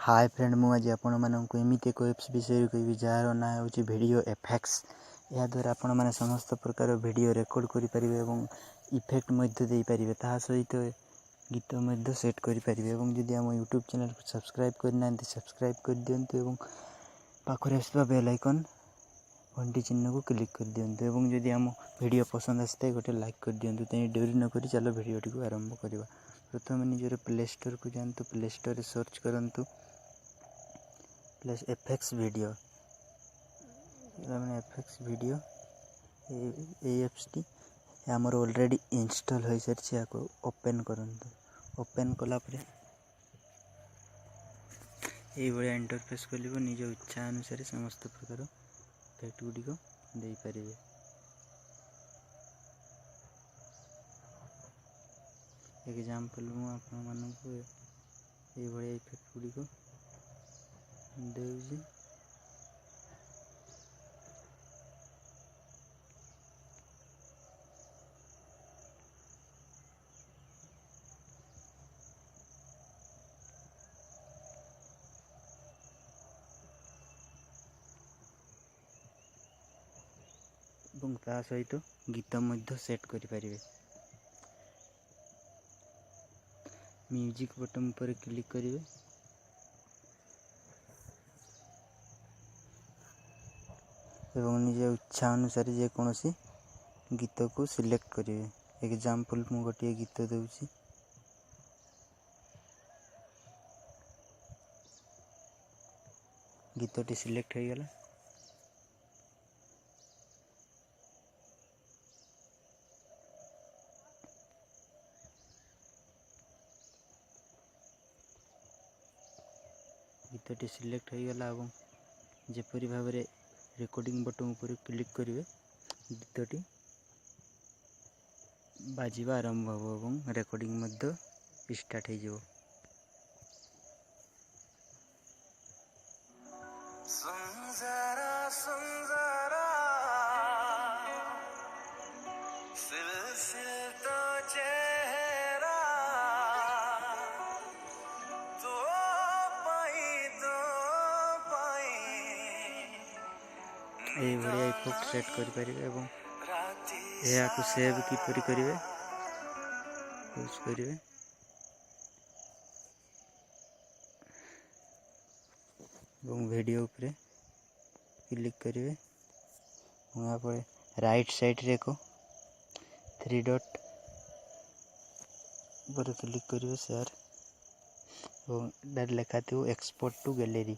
Hi friend मु आज आपण मानक एमती एक एप्स विषय कहि जार ना हो वीडियो एफेक्ट्स। या द्वारा आपण माने समस्त प्रकार वीडियो रेकॉर्ड करि परिबे एवं इफेक्ट मध्य दे परिबे ता सहित गीत मध्य सेट करि परिबे एवं जदि हम यूट्यूब चैनल को सब्सक्राइब करना सब्सक्राइब कर दियंतु एवं पाखरे आसबा बेल आइकन घंटी चिन्ह को क्लिक कर दियंतु एवं जदि हम वीडियो पसंद आस्ते गोटे लाइक कर दियंतु तेनी देरी न करी चलो वीडियो टी को आरंभ करबा। प्रथम निजर प्ले स्टोर को जानतु प्ले स्टोर रे सर्च करंतु plus effects video effects video apps टी हमर ऑलरेडी इंस्टॉल हो सारी को ओपन करंतु। ओपन कला परे ये बड़ा इंटरफेस खोलिबो निज इच्छा अनुसार समस्त प्रकार इफेक्ट गुडी को दे परिबे। एग्जांपल मु आपन मानक ये बड़ा इफेक्ट गुडी को देउजी এবং ता सहित गीत मध्य सेट करि परिबे। म्यूजिक बटन पर क्लिक करिवे एवं निज इच्छा अनुसार जे कोनोसी गीत को सिलेक्ट करिवे। एग्जांपल मु गोटे गीत देउची गीतटी सिलेक्ट हो गला। गीतटी सिलेक्ट हो गला एवं जेपरी भाव में रिकॉर्डिंग बटन ऊपर क्लिक करिवे गीतटी बाजिबा आरंभ हो एवं रिकॉर्डिंग मध्य स्टार्ट हो जाओ। ये बढ़िया इफेक्ट सेट कर परिबे एवं एया को सेव किपरि करिवे यूज करिवे। एवं वीडियो ऊपर क्लिक करिवे वहां पर राइट साइड रे को 3 डॉट पर क्लिक करिवे शेयर और डार लिखा थियो एक्सपोर्ट टू गैलरी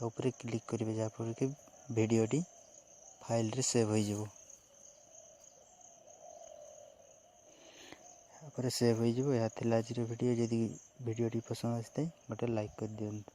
ऊपर क्लिक करिवे जा पर कि वीडियो टी फाइल रे सेव हो जाबो। सेव हो जाबो। या थिला आज वीडियो जदि वीडियो टी पसंद आस्ते गोटे लाइक कर दियंतु।